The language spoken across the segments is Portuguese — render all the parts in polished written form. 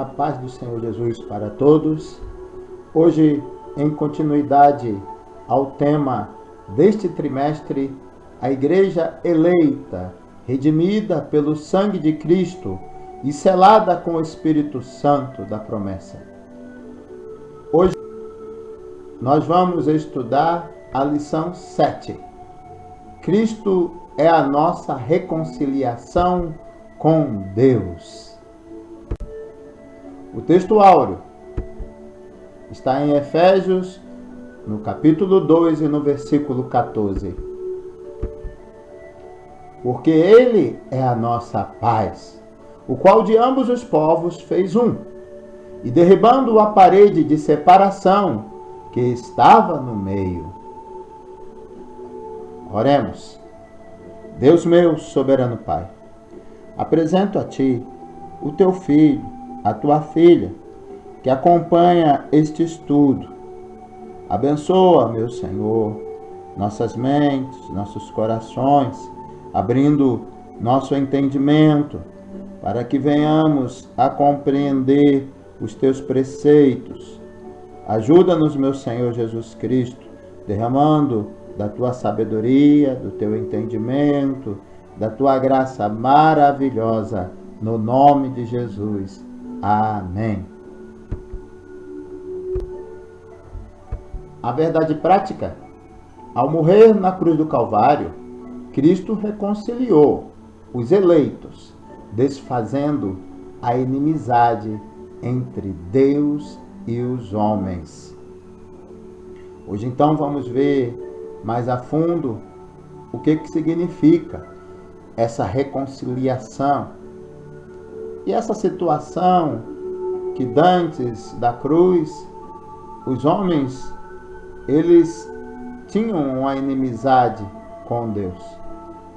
A paz do Senhor Jesus para todos. Hoje, em continuidade ao tema deste trimestre, a Igreja eleita, redimida pelo sangue de Cristo e selada com o Espírito Santo da promessa. Hoje, nós vamos estudar a lição 7. Cristo é a nossa reconciliação com Deus. O texto áureo está em Efésios, no capítulo 2 e no versículo 14. Porque Ele é a nossa paz, o qual de ambos os povos fez um, e derribando a parede de separação que estava no meio. Oremos. Deus meu, soberano Pai, apresento a Ti o Teu Filho, a Tua filha, que acompanha este estudo. Abençoa, meu Senhor, nossas mentes, nossos corações, abrindo nosso entendimento, para que venhamos a compreender os Teus preceitos. Ajuda-nos, meu Senhor Jesus Cristo, derramando da Tua sabedoria, do Teu entendimento, da Tua graça maravilhosa, no nome de Jesus. Amém. A verdade prática: ao morrer na cruz do Calvário, Cristo reconciliou os eleitos, desfazendo a inimizade entre Deus e os homens. Hoje então vamos ver mais a fundo o que significa essa reconciliação. E essa situação que dantes da cruz, os homens, eles tinham uma inimizade com Deus.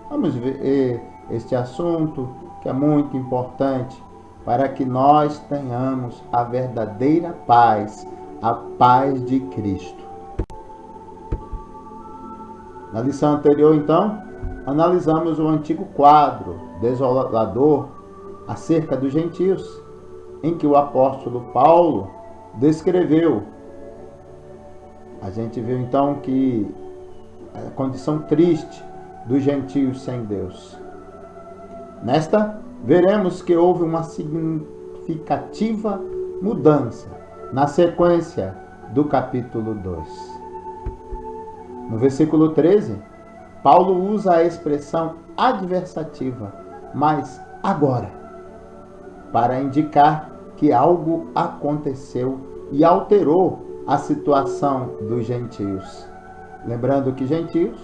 Vamos ver este assunto que é muito importante para que nós tenhamos a verdadeira paz, a paz de Cristo. Na lição anterior, então, analisamos o antigo quadro desolador acerca dos gentios, em que o apóstolo Paulo descreveu. A gente viu então que a condição triste dos gentios sem Deus. Nesta, veremos que houve uma significativa mudança na sequência do capítulo 2. No versículo 13, Paulo usa a expressão adversativa, mas agora, para indicar que algo aconteceu e alterou a situação dos gentios. Lembrando que gentios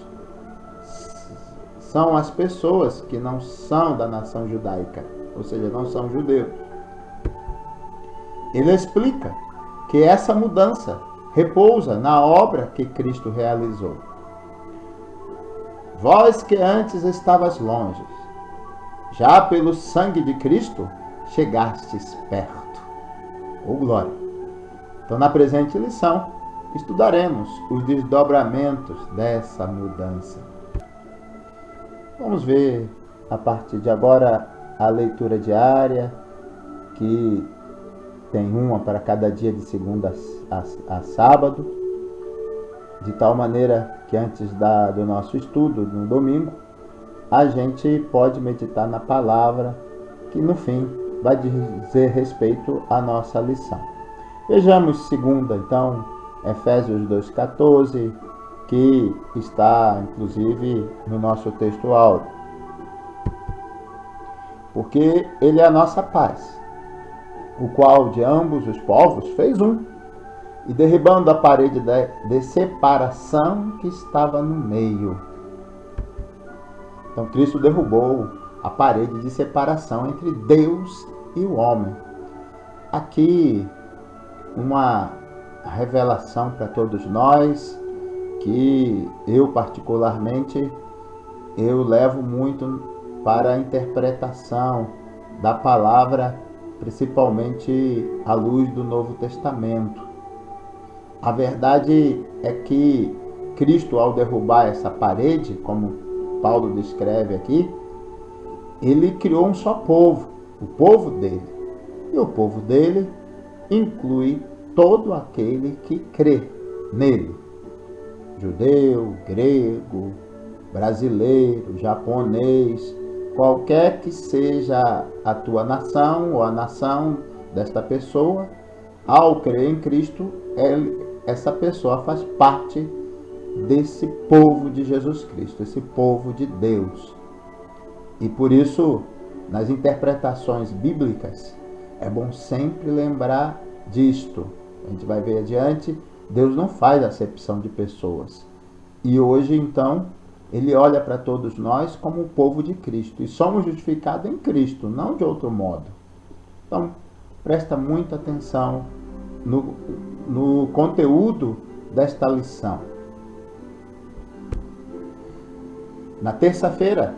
são as pessoas que não são da nação judaica, ou seja, não são judeus. Ele explica que essa mudança repousa na obra que Cristo realizou. Vós que antes estavas longe, já pelo sangue de Cristo chegastes perto. Oh, glória! Então, na presente lição, estudaremos os desdobramentos dessa mudança. Vamos ver, a partir de agora, a leitura diária, que tem uma para cada dia de segunda a sábado, de tal maneira que antes do nosso estudo, no domingo, a gente pode meditar na palavra, que no fim vai dizer respeito à nossa lição. Vejamos segunda, então, Efésios 2,14, que está, inclusive, no nosso texto áureo. Porque Ele é a nossa paz, o qual de ambos os povos fez um, e derribando a parede de separação que estava no meio. Então, Cristo derrubou a parede de separação entre Deus e o homem. Aqui, uma revelação para todos nós, que eu particularmente, eu levo muito para a interpretação da palavra, principalmente à luz do Novo Testamento. A verdade é que Cristo, ao derrubar essa parede, como Paulo descreve aqui, ele criou um só povo, o povo dele. E o povo dele inclui todo aquele que crê nele. Judeu, grego, brasileiro, japonês, qualquer que seja a tua nação ou a nação desta pessoa, ao crer em Cristo, essa pessoa faz parte desse povo de Jesus Cristo, esse povo de Deus. E por isso, nas interpretações bíblicas, é bom sempre lembrar disto. A gente vai ver adiante, Deus não faz acepção de pessoas. E hoje, então, Ele olha para todos nós como o povo de Cristo. E somos justificados em Cristo, não de outro modo. Então, presta muita atenção no conteúdo desta lição. Na terça-feira,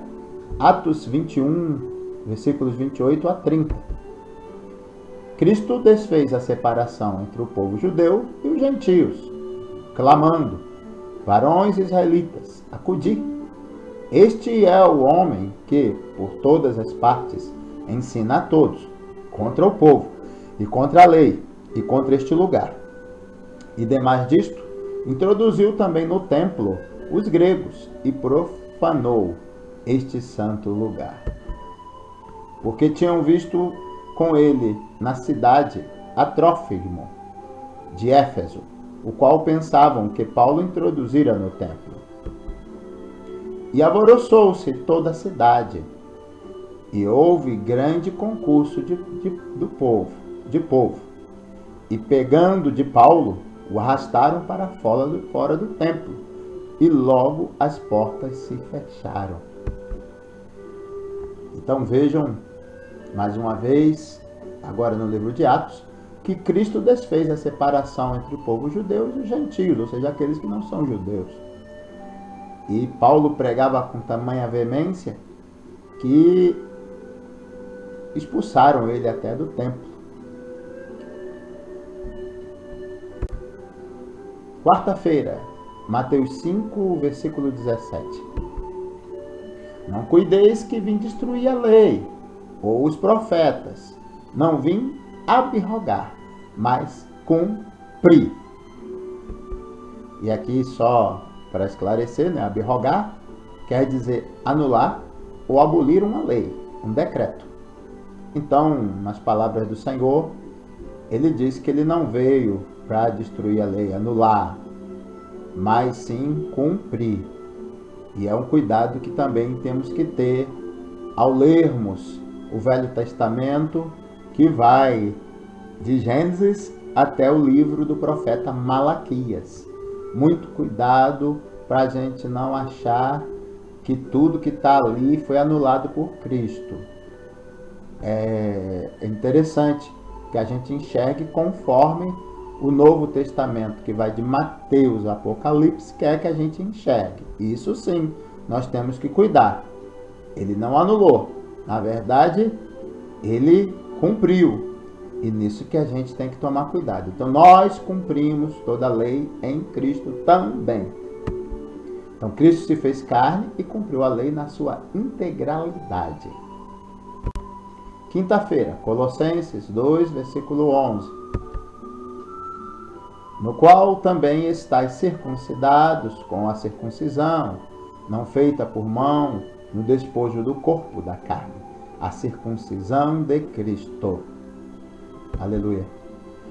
Atos 21, versículos 28 a 30. Cristo desfez a separação entre o povo judeu e os gentios, clamando: varões israelitas, acudi. Este é o homem que, por todas as partes, ensina a todos, contra o povo, e contra a lei, e contra este lugar. E demais disto, introduziu também no templo os gregos, e profanou este santo lugar. Porque tinham visto com ele na cidade a Trófimo de Éfeso, o qual pensavam que Paulo introduzira no templo. E alvoroçou-se toda a cidade, e houve grande concurso de povo. E pegando de Paulo, o arrastaram para fora do templo, e logo as portas se fecharam. Então vejam, mais uma vez, agora no livro de Atos, que Cristo desfez a separação entre o povo judeu e os gentios, ou seja, aqueles que não são judeus. E Paulo pregava com tamanha veemência que expulsaram ele até do templo. Quarta-feira, Mateus 5, versículo 17. Não cuideis que vim destruir a lei, ou os profetas. Não vim abrogar, mas cumprir. E aqui só para esclarecer, né? Abrogar quer dizer anular ou abolir uma lei, um decreto. Então, nas palavras do Senhor, ele diz que ele não veio para destruir a lei, anular, mas sim cumprir. E é um cuidado que também temos que ter ao lermos o Velho Testamento, que vai de Gênesis até o livro do profeta Malaquias. Muito cuidado para a gente não achar que tudo que está ali foi anulado por Cristo. É interessante que a gente enxergue conforme o Novo Testamento, que vai de Mateus a Apocalipse, quer que a gente enxergue. Isso sim, nós temos que cuidar. Ele não anulou. Na verdade, ele cumpriu. E nisso que a gente tem que tomar cuidado. Então, nós cumprimos toda a lei em Cristo também. Então, Cristo se fez carne e cumpriu a lei na sua integralidade. Quinta-feira, Colossenses 2, versículo 11. No qual também estáis circuncidados com a circuncisão, não feita por mão, no despojo do corpo da carne, a circuncisão de Cristo. Aleluia.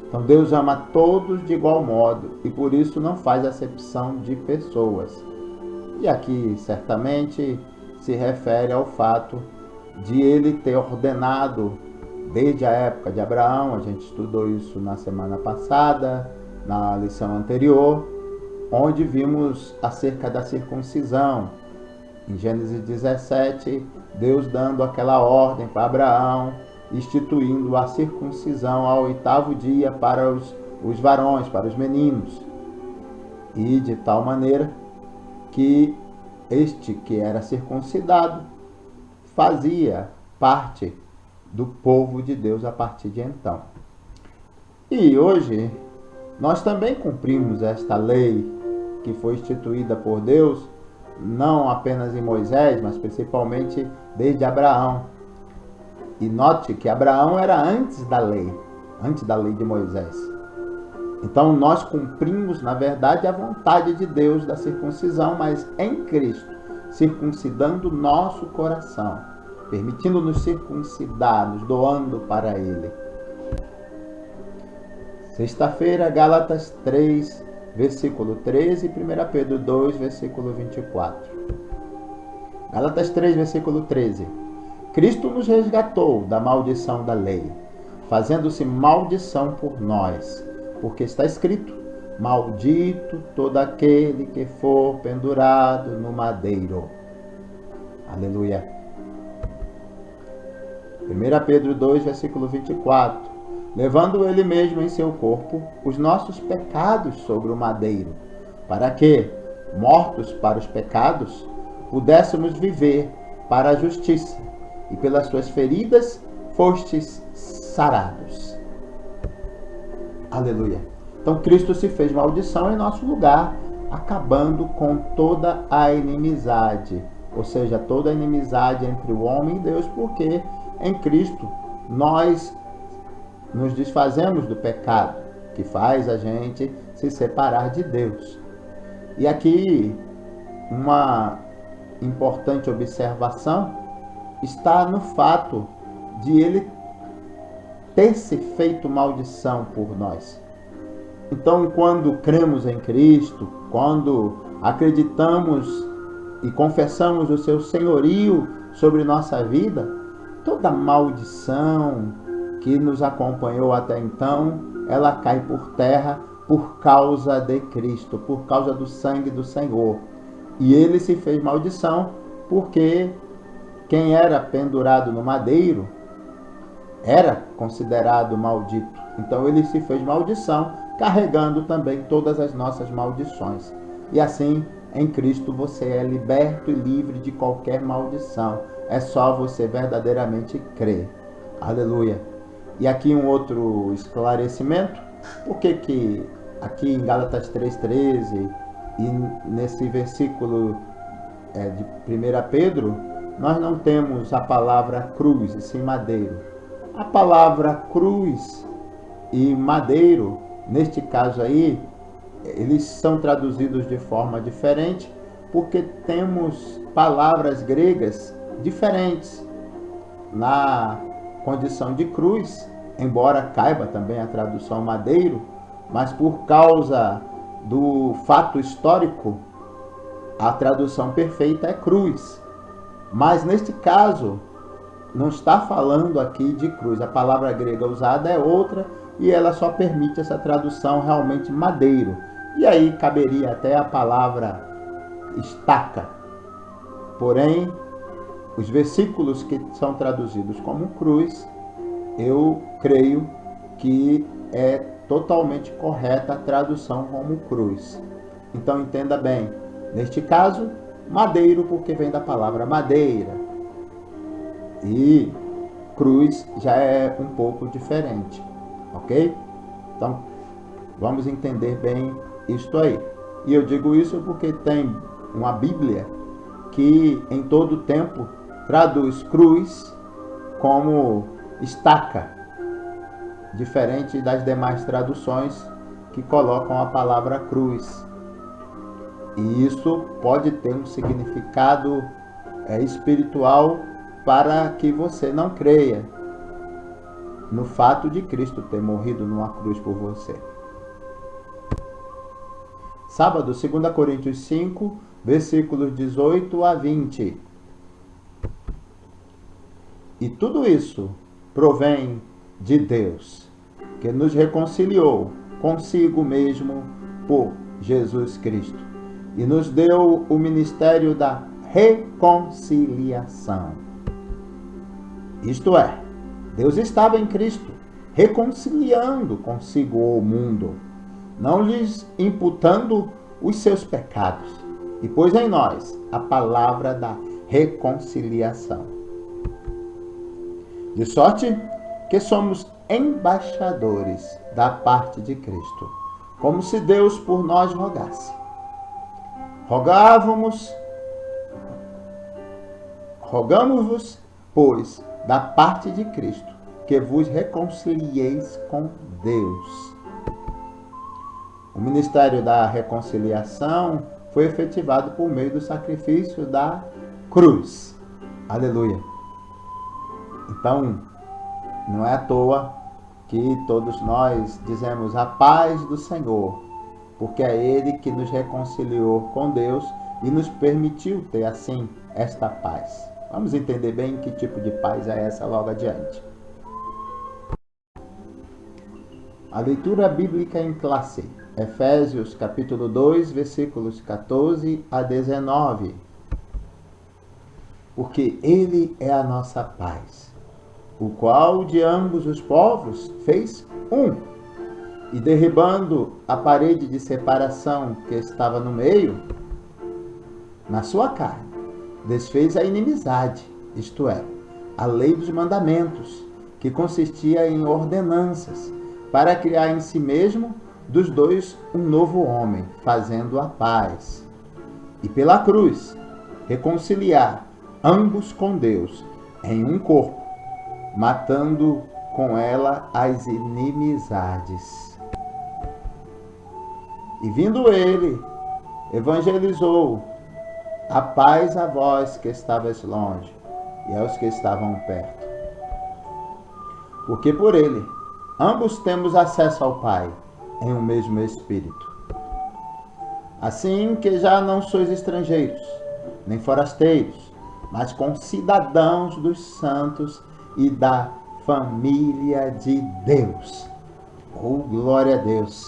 Então Deus ama todos de igual modo e por isso não faz acepção de pessoas. E aqui certamente se refere ao fato de ele ter ordenado desde a época de Abraão, a gente estudou isso na semana passada, na lição anterior, onde vimos acerca da circuncisão. Em Gênesis 17, Deus dando aquela ordem para Abraão, instituindo a circuncisão ao 8º dia para os varões, para os meninos. E de tal maneira que este que era circuncidado fazia parte do povo de Deus a partir de então. E hoje nós também cumprimos esta lei que foi instituída por Deus, não apenas em Moisés, mas principalmente desde Abraão. E note que Abraão era antes da lei de Moisés. Então nós cumprimos, na verdade, a vontade de Deus da circuncisão, mas em Cristo, circuncidando nosso coração, permitindo-nos circuncidar, nos doando para Ele. Sexta-feira, Gálatas 3, versículo 13 e 1 Pedro 2, versículo 24. Gálatas 3, versículo 13. Cristo nos resgatou da maldição da lei, fazendo-se maldição por nós, porque está escrito: maldito todo aquele que for pendurado no madeiro. Aleluia. 1 Pedro 2, versículo 24. Levando ele mesmo em seu corpo os nossos pecados sobre o madeiro, para que, mortos para os pecados, pudéssemos viver para a justiça, e pelas suas feridas fostes sarados. Aleluia. Então Cristo se fez maldição em nosso lugar, acabando com toda a inimizade, ou seja, toda a inimizade entre o homem e Deus, porque em Cristo nós nos desfazemos do pecado, que faz a gente se separar de Deus. E aqui uma importante observação está no fato de ele ter se feito maldição por nós. Então, quando cremos em Cristo, quando acreditamos e confessamos o seu senhorio sobre nossa vida, toda maldição que nos acompanhou até então, ela cai por terra por causa de Cristo, por causa do sangue do Senhor. E ele se fez maldição porque quem era pendurado no madeiro era considerado maldito. Então ele se fez maldição, carregando também todas as nossas maldições. E assim, em Cristo você é liberto e livre de qualquer maldição. É só você verdadeiramente crer. Aleluia. E aqui um outro esclarecimento. Por que aqui em Gálatas 3,13 e nesse versículo de 1 Pedro, nós não temos a palavra cruz e sim madeiro? A palavra cruz e madeiro, neste caso aí, eles são traduzidos de forma diferente, porque temos palavras gregas diferentes. Na condição de cruz, embora caiba também a tradução madeiro, mas por causa do fato histórico, a tradução perfeita é cruz. Mas neste caso, não está falando aqui de cruz. A palavra grega usada é outra e ela só permite essa tradução realmente madeiro. E aí caberia até a palavra estaca. Porém, os versículos que são traduzidos como cruz, eu creio que é totalmente correta a tradução como cruz. Então entenda bem, neste caso, madeiro porque vem da palavra madeira. E cruz já é um pouco diferente, ok? Então, vamos entender bem isto aí. E eu digo isso porque tem uma Bíblia que em todo tempo traduz cruz como estaca, diferente das demais traduções que colocam a palavra cruz. E isso pode ter um significado espiritual para que você não creia no fato de Cristo ter morrido numa cruz por você. Sábado, 2 Coríntios 5, versículos 18 a 20. E tudo isso provém de Deus, que nos reconciliou consigo mesmo por Jesus Cristo e nos deu o ministério da reconciliação. Isto é, Deus estava em Cristo, reconciliando consigo o mundo, não lhes imputando os seus pecados, e pôs em nós a palavra da reconciliação. De sorte que somos embaixadores da parte de Cristo, como se Deus por nós rogasse. Rogamos-vos, pois, da parte de Cristo, que vos reconcilieis com Deus. O ministério da reconciliação foi efetivado por meio do sacrifício da cruz. Aleluia! Então, não é à toa que todos nós dizemos a paz do Senhor, porque é Ele que nos reconciliou com Deus e nos permitiu ter assim esta paz. Vamos entender bem que tipo de paz é essa logo adiante. A leitura bíblica em classe. Efésios capítulo 2, versículos 14 a 19. Porque Ele é a nossa paz, o qual de ambos os povos fez um, e derribando a parede de separação que estava no meio, na sua carne, desfez a inimizade, isto é, a lei dos mandamentos, que consistia em ordenanças, para criar em si mesmo dos dois um novo homem, fazendo a paz. E pela cruz, reconciliar ambos com Deus em um corpo, matando com ela as inimizades. E vindo ele, evangelizou a paz a vós que estavais longe e aos que estavam perto. Porque por ele, ambos temos acesso ao Pai em um mesmo Espírito. Assim que já não sois estrangeiros, nem forasteiros, mas concidadãos dos santos e da família de Deus. Oh, glória a Deus!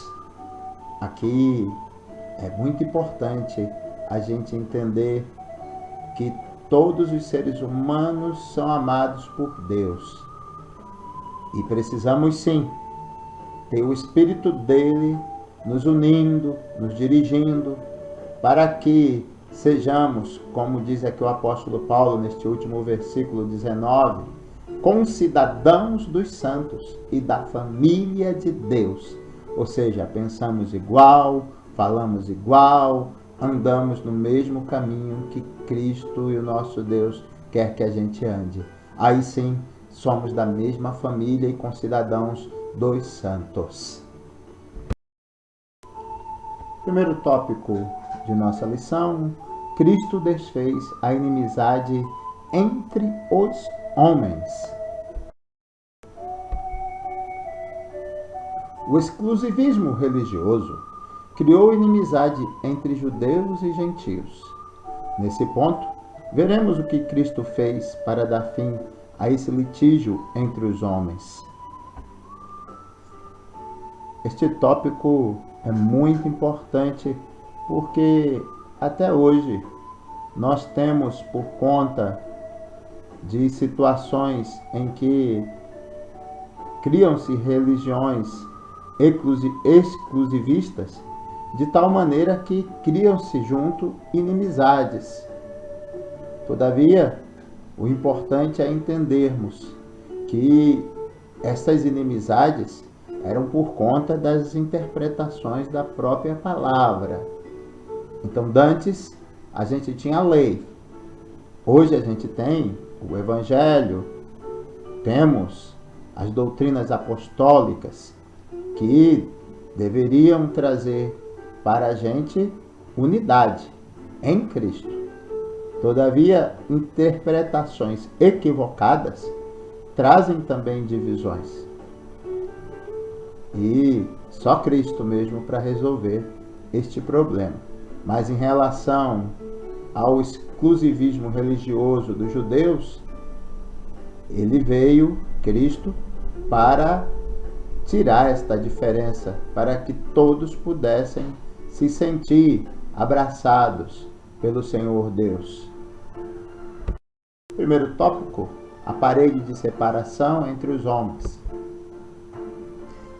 Aqui é muito importante a gente entender que todos os seres humanos são amados por Deus. E precisamos sim ter o Espírito dele nos unindo, nos dirigindo, para que sejamos, como diz aqui o apóstolo Paulo neste último versículo 19, concidadãos dos santos e da família de Deus. Ou seja, pensamos igual, falamos igual, andamos no mesmo caminho que Cristo e o nosso Deus quer que a gente ande. Aí sim, somos da mesma família e concidadãos dos santos. Primeiro tópico de nossa lição: Cristo desfez a inimizade entre os homens. O exclusivismo religioso criou inimizade entre judeus e gentios. Nesse ponto, veremos o que Cristo fez para dar fim a esse litígio entre os homens. Este tópico é muito importante porque até hoje nós temos, por conta de situações em que criam-se religiões exclusivistas, de tal maneira que criam-se junto inimizades. Todavia, o importante é entendermos que essas inimizades eram por conta das interpretações da própria palavra. Então, dantes, a gente tinha a lei. Hoje a gente tem o Evangelho, temos as doutrinas apostólicas que deveriam trazer para a gente unidade em Cristo. Todavia, interpretações equivocadas trazem também divisões. E só Cristo mesmo para resolver este problema. Mas em relação ao exclusivismo religioso dos judeus, ele veio, Cristo, para tirar esta diferença, para que todos pudessem se sentir abraçados pelo Senhor Deus. Primeiro tópico: a parede de separação entre os homens.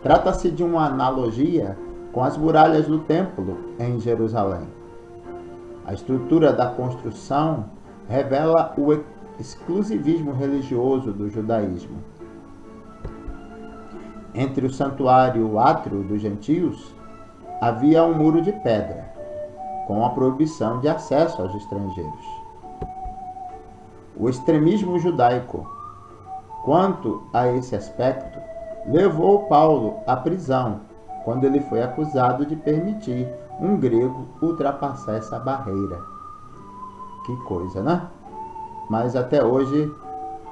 Trata-se de uma analogia com as muralhas do templo em Jerusalém. A estrutura da construção revela o exclusivismo religioso do judaísmo. Entre o santuário e o átrio dos gentios havia um muro de pedra, com a proibição de acesso aos estrangeiros. O extremismo judaico quanto a esse aspecto, levou Paulo à prisão, quando ele foi acusado de permitir um grego ultrapassar essa barreira. Que coisa, né? Mas até hoje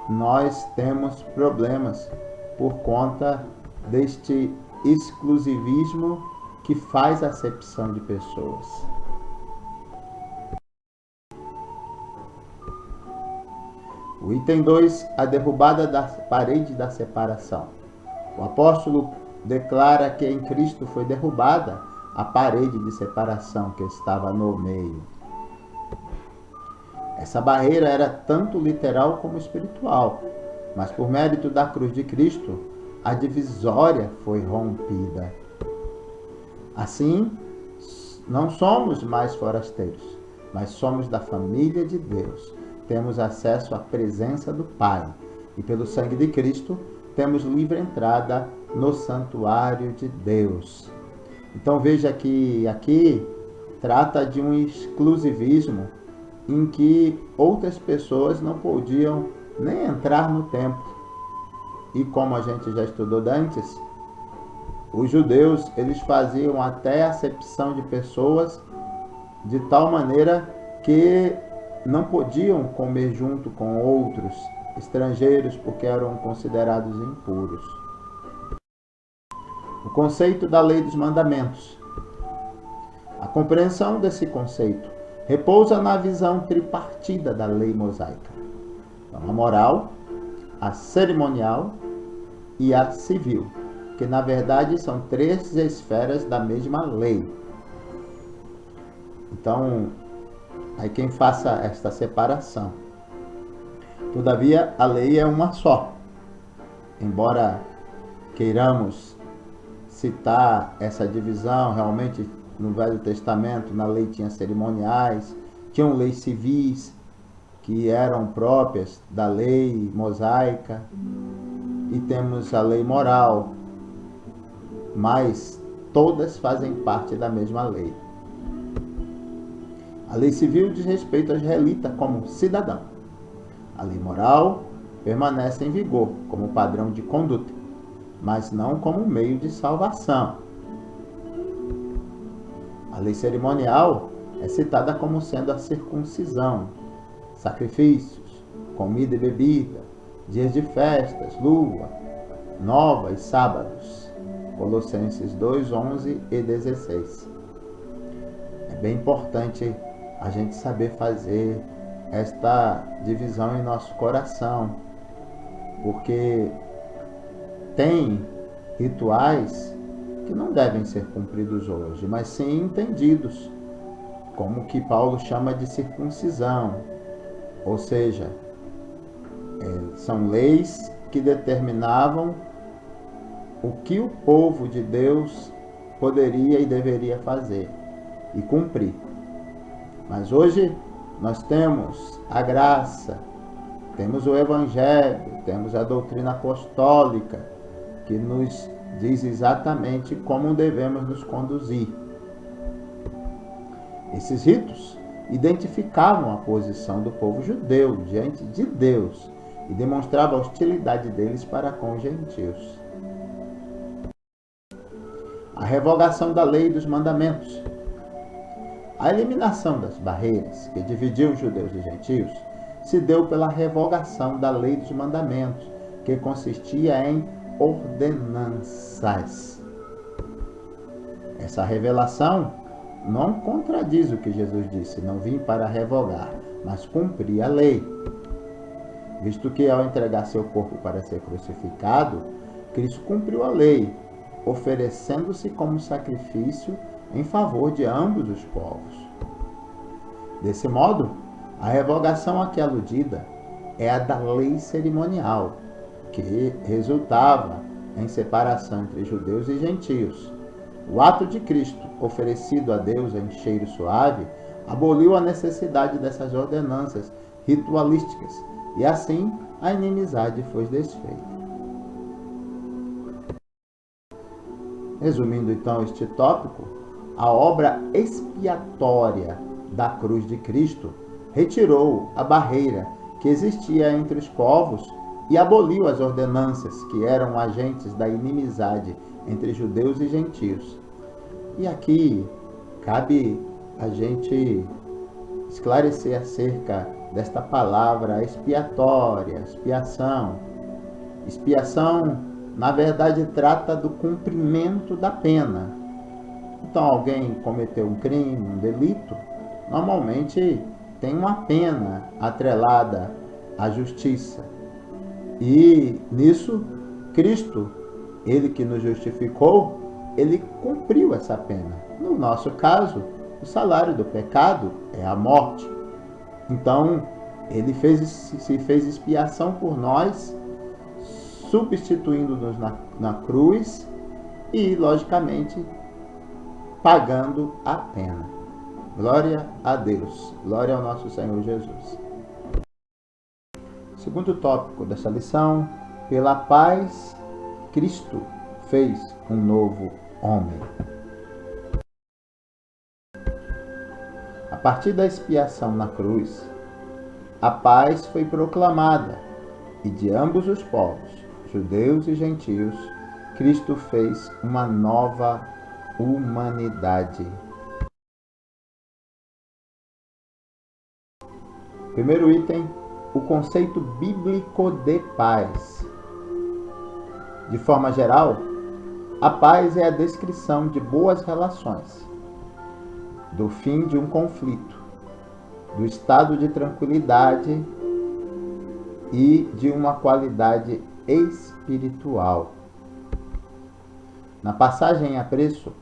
nós temos problemas por conta deste exclusivismo que faz acepção de pessoas. O item 2, a derrubada da parede da separação. O apóstolo declara que em Cristo foi derrubada a parede de separação que estava no meio. Essa barreira era tanto literal como espiritual, mas por mérito da cruz de Cristo, a divisória foi rompida. Assim, não somos mais forasteiros, mas somos da família de Deus. Temos acesso à presença do Pai e pelo sangue de Cristo temos livre entrada no santuário de Deus. Então veja que aqui trata de um exclusivismo em que outras pessoas não podiam nem entrar no templo. E como a gente já estudou antes, os judeus eles faziam até acepção de pessoas de tal maneira que não podiam comer junto com outros estrangeiros porque eram considerados impuros. O conceito da lei dos mandamentos. A compreensão desse conceito repousa na visão tripartida da lei mosaica. Então, a moral, a cerimonial e a civil, que na verdade são três esferas da mesma lei. Então, aí quem faça esta separação. Todavia, a lei é uma só. Embora queiramos citar essa divisão, realmente no Velho Testamento, na lei tinha cerimoniais, tinham leis civis que eram próprias da lei mosaica, e temos a lei moral, mas todas fazem parte da mesma lei. A lei civil diz respeito ao israelita como cidadão. A lei moral permanece em vigor como padrão de conduta, mas não como meio de salvação. A lei cerimonial é citada como sendo a circuncisão, sacrifícios, comida e bebida, dias de festas, lua nova e sábados. Colossenses 2, 11 e 16. É bem importante a gente saber fazer esta divisão em nosso coração, porque tem rituais que não devem ser cumpridos hoje, mas sim entendidos, como que Paulo chama de circuncisão, ou seja, são leis que determinavam o que o povo de Deus poderia e deveria fazer e cumprir. Mas hoje nós temos a graça, temos o Evangelho, temos a doutrina apostólica, que nos diz exatamente como devemos nos conduzir. Esses ritos identificavam a posição do povo judeu diante de Deus e demonstravam a hostilidade deles para com os gentios. A revogação da lei e dos mandamentos. A eliminação das barreiras que dividiam os judeus e gentios se deu pela revogação da lei dos mandamentos, que consistia em ordenanças. Essa revelação não contradiz o que Jesus disse: não vim para revogar, mas cumprir a lei. Visto que ao entregar seu corpo para ser crucificado, Cristo cumpriu a lei, oferecendo-se como sacrifício em favor de ambos os povos. Desse modo, a revogação aqui aludida é a da lei cerimonial, que resultava em separação entre judeus e gentios. O ato de Cristo, oferecido a Deus em cheiro suave, aboliu a necessidade dessas ordenanças ritualísticas, e assim a inimizade foi desfeita. Resumindo então este tópico, a obra expiatória da cruz de Cristo retirou a barreira que existia entre os povos e aboliu as ordenanças que eram agentes da inimizade entre judeus e gentios. E aqui cabe a gente esclarecer acerca desta palavra expiatória, expiação. Expiação, na verdade, trata do cumprimento da pena. Então, alguém cometeu um crime, um delito, normalmente tem uma pena atrelada à justiça. E nisso, Cristo, ele que nos justificou, ele cumpriu essa pena. No nosso caso, o salário do pecado é a morte. Então, ele se fez expiação por nós, substituindo-nos na cruz e, logicamente, pagando a pena. Glória a Deus. Glória ao nosso Senhor Jesus. Segundo tópico dessa lição: pela paz, Cristo fez um novo homem. A partir da expiação na cruz, a paz foi proclamada e de ambos os povos, judeus e gentios, Cristo fez uma nova humanidade. Primeiro item, o conceito bíblico de paz. De forma geral, a paz é a descrição de boas relações, do fim de um conflito, do estado de tranquilidade e de uma qualidade espiritual. Na passagem em apreço,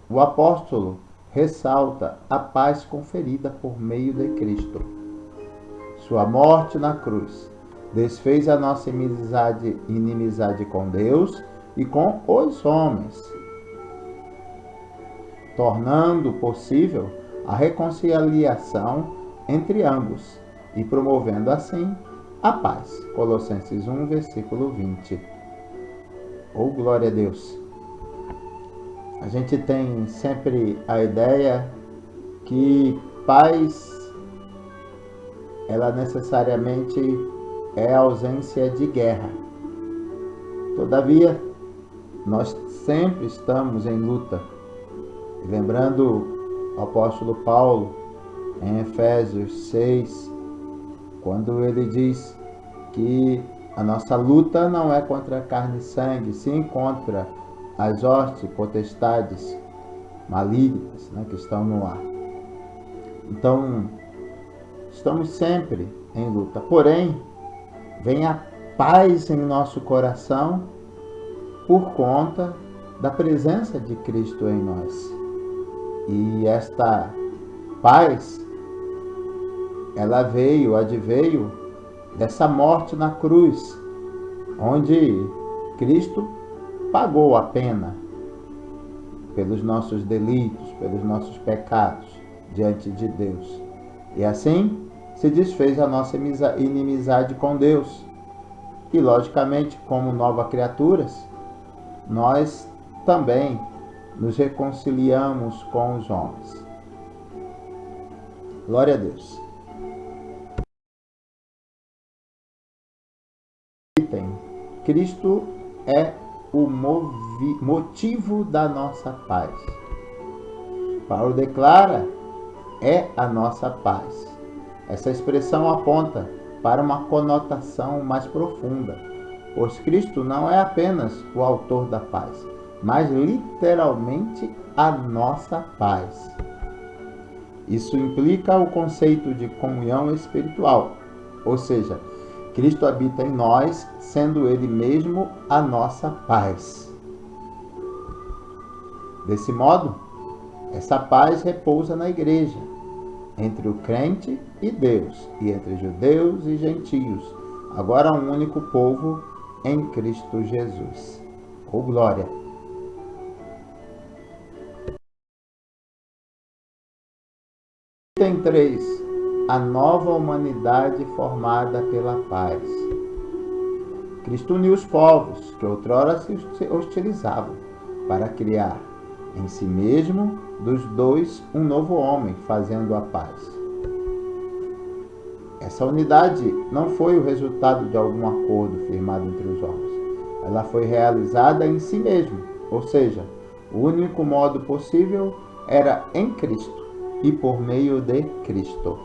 o apóstolo ressalta a paz conferida por meio de Cristo. Sua morte na cruz desfez a nossa inimizade com Deus e com os homens, tornando possível a reconciliação entre ambos e promovendo assim a paz. Colossenses 1, versículo 20. Oh, glória a Deus! A gente tem sempre a ideia que paz, ela necessariamente é a ausência de guerra. Todavia, nós sempre estamos em luta. E lembrando o apóstolo Paulo, em Efésios 6, quando ele diz que a nossa luta não é contra carne e sangue, sim contra as hostes, potestades malignas, que estão no ar. Então, estamos sempre em luta. Porém, vem a paz em nosso coração por conta da presença de Cristo em nós. E esta paz, ela adveio dessa morte na cruz, onde Cristo pagou a pena pelos nossos delitos, pelos nossos pecados diante de Deus. E assim se desfez a nossa inimizade com Deus. E logicamente, como novas criaturas, nós também nos reconciliamos com os homens. Glória a Deus. Cristo é o motivo da nossa paz. Paulo declara, é a nossa paz. Essa expressão aponta para uma conotação mais profunda, pois Cristo não é apenas o autor da paz, mas literalmente a nossa paz. Isso implica o conceito de comunhão espiritual, ou seja, Cristo habita em nós, sendo Ele mesmo a nossa paz. Desse modo, essa paz repousa na igreja, entre o crente e Deus, e entre judeus e gentios, agora um único povo em Cristo Jesus. Oh, glória! Item 3. A nova humanidade formada pela paz. Cristo uniu os povos que outrora se hostilizavam para criar em si mesmo dos dois um novo homem, fazendo a paz. essa unidade não foi o resultado de algum acordo firmado entre os homens. Ela foi realizada em si mesmo, ou seja, o único modo possível era em Cristo e por meio de Cristo.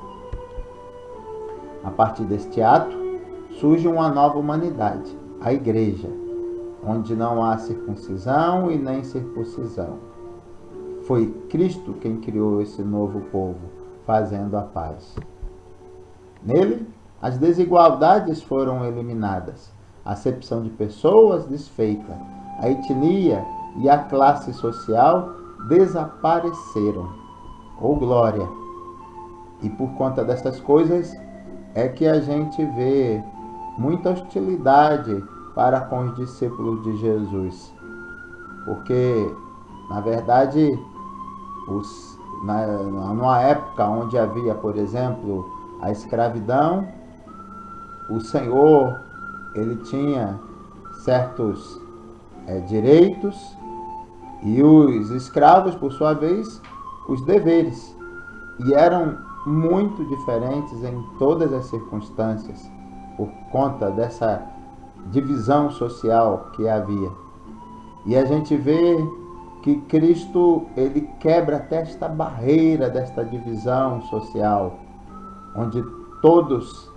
A partir deste ato, surge uma nova humanidade, a Igreja, onde não há circuncisão e nem circuncisão. Foi Cristo quem criou esse novo povo, fazendo a paz. Nele, as desigualdades foram eliminadas, a acepção de pessoas desfeita, a etnia e a classe social desapareceram. Oh glória! E por conta dessas coisas é que a gente vê muita hostilidade para com os discípulos de Jesus. Porque, na verdade, numa época onde havia, por exemplo, a escravidão, o Senhor, ele tinha certos direitos e os escravos, por sua vez, os deveres. E eram muito diferentes em todas as circunstâncias, por conta dessa divisão social que havia. E a gente vê que Cristo, ele quebra até esta barreira desta divisão social, onde todos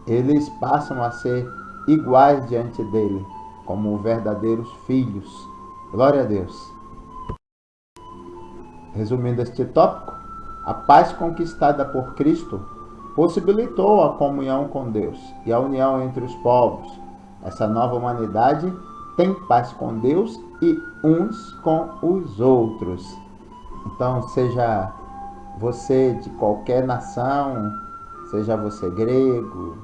eles passam a ser iguais diante dele, como verdadeiros filhos. Glória a Deus. Resumindo este tópico, a paz conquistada por Cristo possibilitou a comunhão com Deus e a união entre os povos. Essa nova humanidade tem paz com Deus e uns com os outros. Então, seja você de qualquer nação, seja você grego,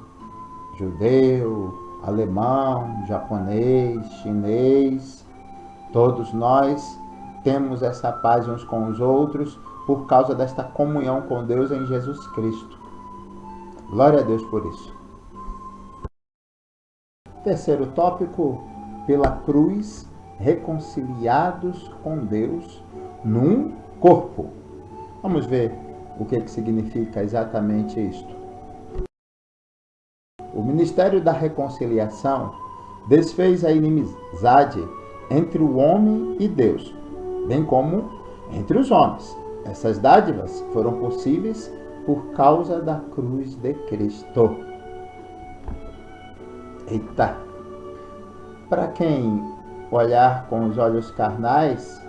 judeu, alemão, japonês, chinês, todos nós temos essa paz uns com os outros por causa desta comunhão com Deus em Jesus Cristo. Glória a Deus por isso. Terceiro tópico, pela cruz, reconciliados com Deus num corpo. Vamos ver o que significa exatamente isto. O ministério da reconciliação desfez a inimizade entre o homem e Deus, bem como entre os homens. Essas dádivas foram possíveis por causa da cruz de Cristo. Eita! Para quem olhar com os olhos carnais,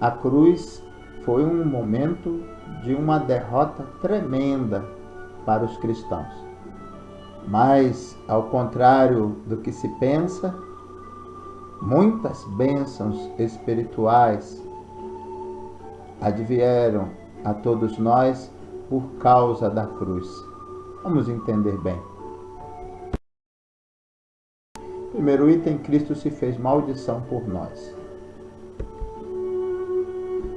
a cruz foi um momento de uma derrota tremenda para os cristãos. Mas, ao contrário do que se pensa, muitas bênçãos espirituais advieram a todos nós por causa da cruz. Vamos entender bem. Primeiro item, Cristo se fez maldição por nós.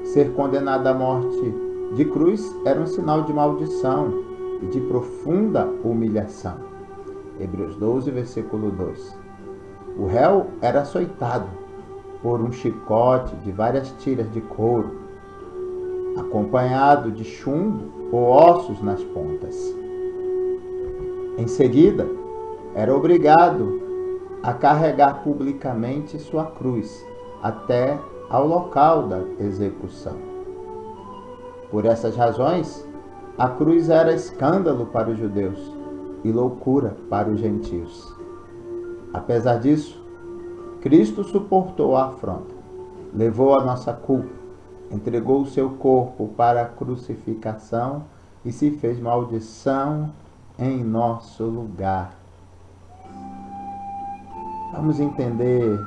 Ser condenado à morte de cruz era um sinal de maldição e de profunda humilhação. Hebreus 12, versículo 2. O réu era açoitado por um chicote de várias tiras de couro, acompanhado de chumbo ou ossos nas pontas. Em seguida, era obrigado a carregar publicamente sua cruz até ao local da execução. Por essas razões, a cruz era escândalo para os judeus e loucura para os gentios. Apesar disso, Cristo suportou a afronta, levou a nossa culpa, entregou o seu corpo para a crucificação e se fez maldição em nosso lugar. Vamos entender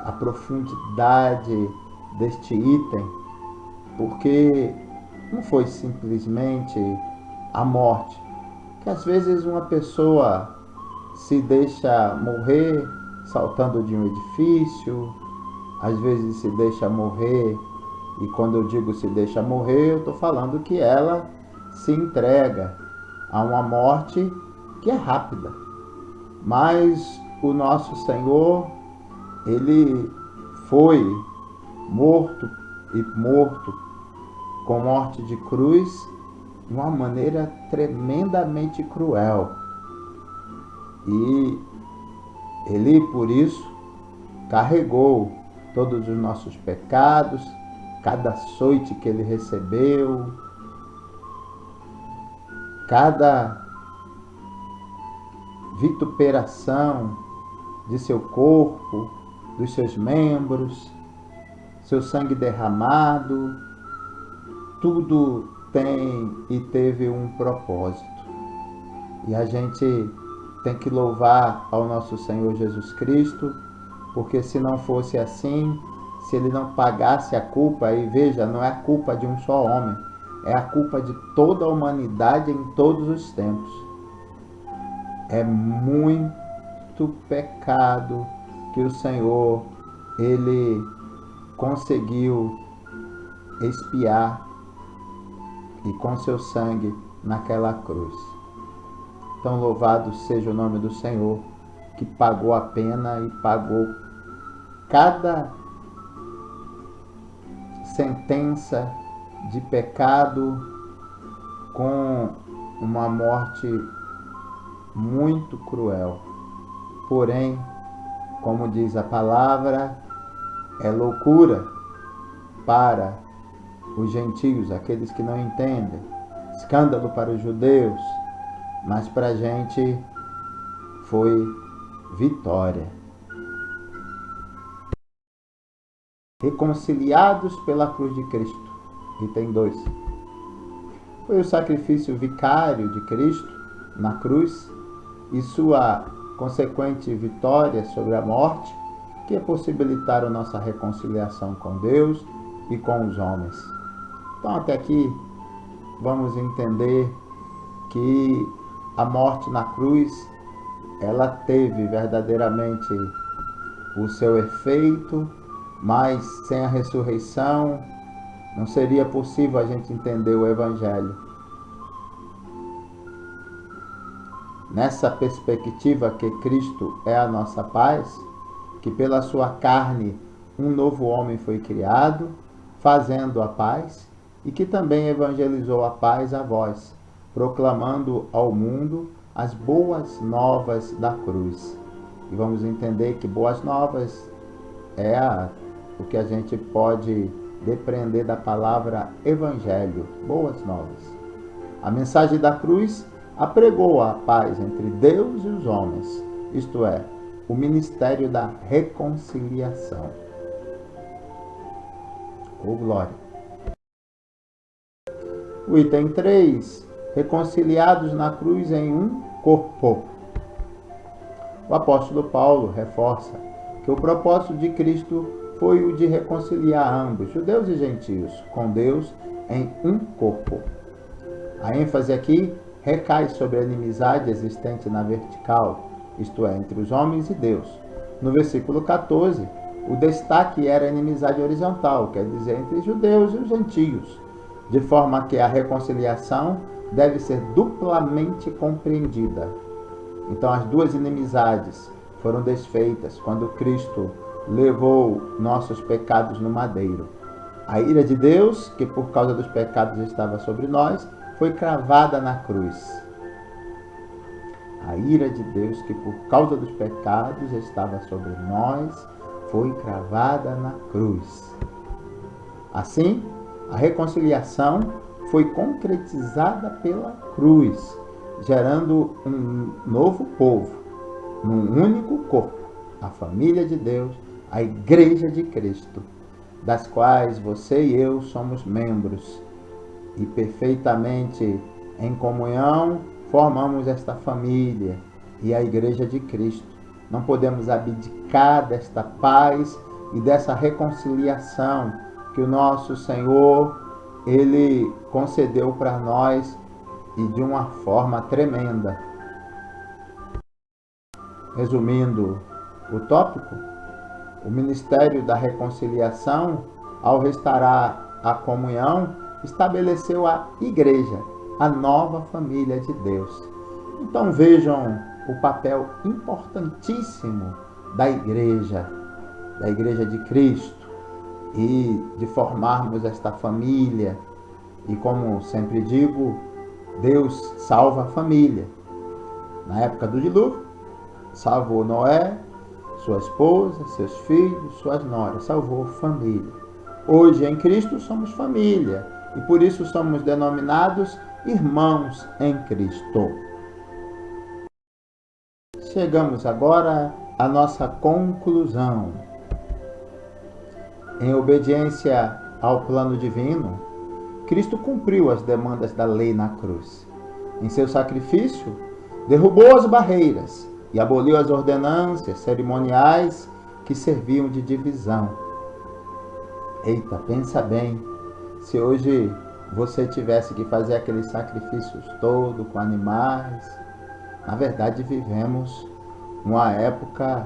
a profundidade deste item, porque não foi simplesmente a morte, que às vezes uma pessoa se deixa morrer saltando de um edifício, às vezes se deixa morrer, e quando eu digo se deixa morrer, eu estou falando que ela se entrega a uma morte que é rápida. Mas o nosso Senhor, ele foi morto com morte de cruz, de uma maneira tremendamente cruel. E ele, por isso, carregou todos os nossos pecados, cada açoite que ele recebeu, cada vituperação de seu corpo, dos seus membros, seu sangue derramado, tudo tem e teve um propósito. E a gente tem que louvar ao nosso Senhor Jesus Cristo, porque se não fosse assim, se ele não pagasse a culpa, e veja, não é a culpa de um só homem, é a culpa de toda a humanidade em todos os tempos. É muito pecado que o Senhor, ele conseguiu expiar e com seu sangue naquela cruz. Então louvado seja o nome do Senhor, que pagou a pena e pagou cada sentença de pecado com uma morte muito cruel. Porém, como diz a palavra, é loucura para os gentios, aqueles que não entendem, escândalo para os judeus, mas para a gente foi vitória. Reconciliados pela cruz de Cristo. Item 2. Foi o sacrifício vicário de Cristo na cruz e sua consequente vitória sobre a morte que possibilitaram nossa reconciliação com Deus e com os homens. Então até aqui vamos entender que a morte na cruz, ela teve verdadeiramente o seu efeito, mas sem a ressurreição não seria possível a gente entender o Evangelho. Nessa perspectiva que Cristo é a nossa paz, que pela sua carne um novo homem foi criado, fazendo a paz, e que também evangelizou a paz a vós, proclamando ao mundo as boas novas da cruz. E vamos entender que boas novas é o que a gente pode depreender da palavra evangelho, boas novas. A mensagem da cruz apregou a paz entre Deus e os homens, isto é, o ministério da reconciliação. Oh, glória! O item 3, reconciliados na cruz em um corpo. O apóstolo Paulo reforça que o propósito de Cristo foi o de reconciliar ambos, judeus e gentios, com Deus em um corpo. A ênfase aqui recai sobre a inimizade existente na vertical, isto é, entre os homens e Deus. No versículo 14, o destaque era a inimizade horizontal, quer dizer, entre os judeus e os gentios, de forma que a reconciliação deve ser duplamente compreendida. Então as duas inimizades foram desfeitas quando Cristo levou nossos pecados no madeiro. A ira de Deus, que por causa dos pecados estava sobre nós, foi cravada na cruz. A ira de Deus, que por causa dos pecados estava sobre nós, foi cravada na cruz. Assim, a reconciliação foi concretizada pela cruz, gerando um novo povo, num único corpo, a família de Deus, a Igreja de Cristo, das quais você e eu somos membros, e perfeitamente em comunhão formamos esta família e a Igreja de Cristo. Não podemos abdicar desta paz e dessa reconciliação que o nosso Senhor, Ele concedeu para nós e de uma forma tremenda. Resumindo o tópico, o ministério da reconciliação, ao restaurar a comunhão, estabeleceu a igreja, a nova família de Deus. Então vejam o papel importantíssimo da igreja de Cristo, e de formarmos esta família. E como sempre digo, Deus salva a família. Na época do dilúvio, salvou Noé, sua esposa, seus filhos, suas noras, salvou família. Hoje em Cristo somos família e por isso somos denominados irmãos em Cristo. Chegamos agora à nossa conclusão. Em obediência ao plano divino, Cristo cumpriu as demandas da lei na cruz. Em seu sacrifício, derrubou as barreiras e aboliu as ordenâncias cerimoniais que serviam de divisão. Eita, pensa bem, se hoje você tivesse que fazer aqueles sacrifícios todos com animais. Na verdade, vivemos uma época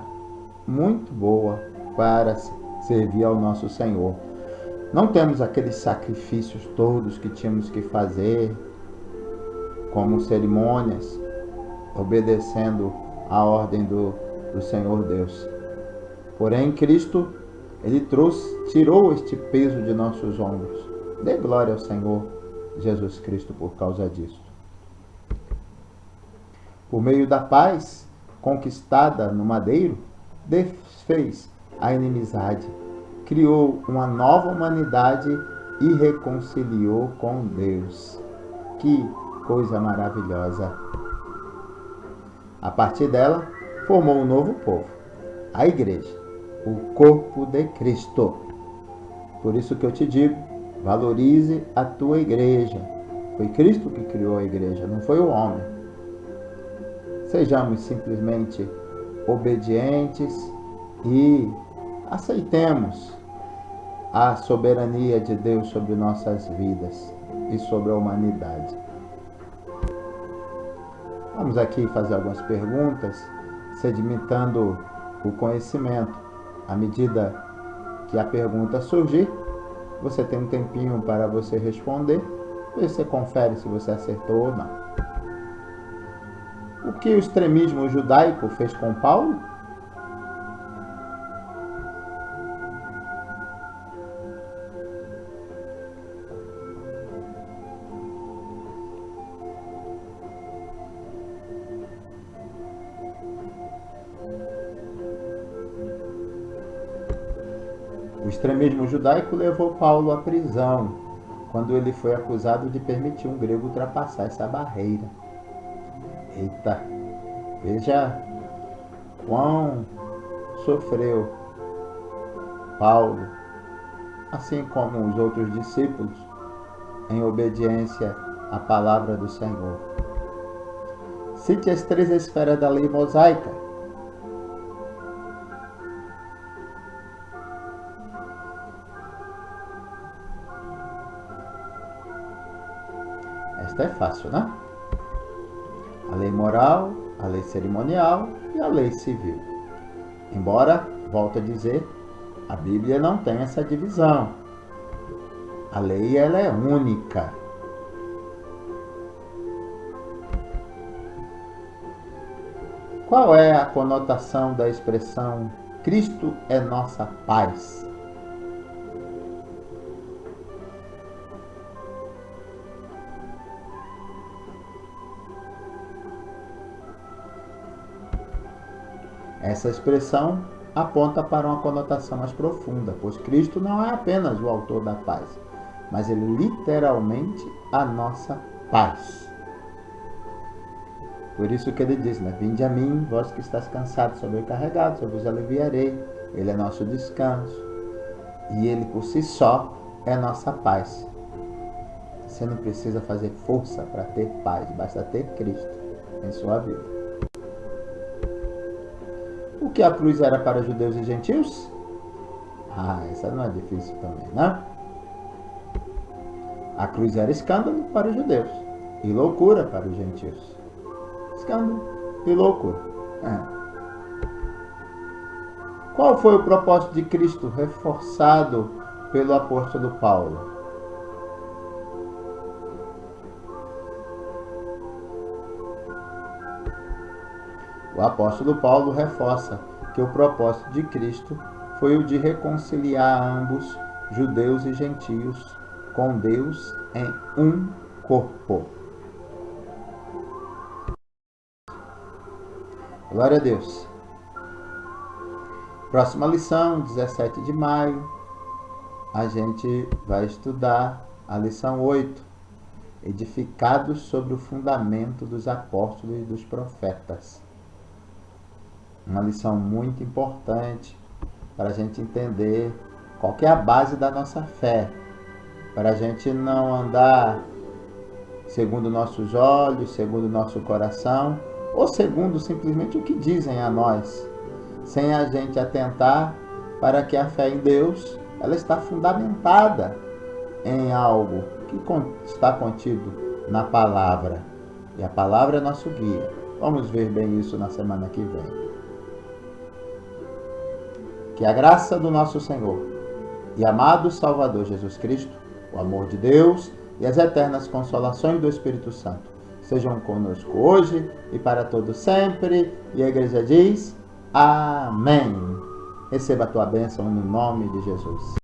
muito boa para servir ao nosso Senhor. Não temos aqueles sacrifícios todos que tínhamos que fazer, como cerimônias, obedecendo a ordem do Senhor Deus. Porém, Cristo, Ele tirou este peso de nossos ombros. Dê glória ao Senhor Jesus Cristo por causa disso. Por meio da paz conquistada no madeiro, desfez a inimizade, criou uma nova humanidade e reconciliou com Deus. Que coisa maravilhosa! A partir dela, formou um novo povo, a igreja, o corpo de Cristo. Por isso que eu te digo, valorize a tua igreja. Foi Cristo que criou a igreja, não foi o homem. Sejamos simplesmente obedientes e aceitemos a soberania de Deus sobre nossas vidas e sobre a humanidade. Vamos aqui fazer algumas perguntas, sedimentando o conhecimento. À medida que a pergunta surgir, você tem um tempinho para você responder, e você confere se você acertou ou não. O que o extremismo judaico fez com Paulo? O extremismo judaico levou Paulo à prisão, quando ele foi acusado de permitir um grego ultrapassar essa barreira. Eita, veja quão sofreu Paulo, assim como os outros discípulos, em obediência à palavra do Senhor. Cite as 3 esferas da lei mosaica. Esta é fácil, né? A lei moral, a lei cerimonial e a lei civil. Embora, volto a dizer, a Bíblia não tem essa divisão. A lei, ela é única. Qual é a conotação da expressão Cristo é nossa paz? Essa expressão aponta para uma conotação mais profunda, pois Cristo não é apenas o autor da paz, mas Ele literalmente a nossa paz. Por isso que Ele diz, né? Vinde a mim, vós que estáis cansados, sobrecarregados, eu vos aliviarei. Ele é nosso descanso. E Ele por si só é nossa paz. Você não precisa fazer força para ter paz, basta ter Cristo em sua vida. O que a cruz era para judeus e gentios? Essa não é difícil também, né? A cruz era escândalo para os judeus e loucura para os gentios. Escândalo e loucura. Qual foi o propósito de Cristo reforçado pelo apóstolo Paulo? O apóstolo Paulo reforça que o propósito de Cristo foi o de reconciliar ambos, judeus e gentios, com Deus em um corpo. Glória a Deus. Próxima lição, 17 de maio, a gente vai estudar a lição 8, edificados sobre o fundamento dos apóstolos e dos profetas. Uma lição muito importante para a gente entender qual que é a base da nossa fé, para a gente não andar segundo nossos olhos, segundo nosso coração, ou segundo simplesmente o que dizem a nós, sem a gente atentar para que a fé em Deus ela está fundamentada em algo que está contido na palavra. E a palavra é nosso guia. Vamos ver bem isso na semana que vem. Que a graça do nosso Senhor e amado Salvador Jesus Cristo, o amor de Deus e as eternas consolações do Espírito Santo sejam conosco hoje e para todo sempre. E a igreja diz: Amém. Receba a tua bênção no nome de Jesus.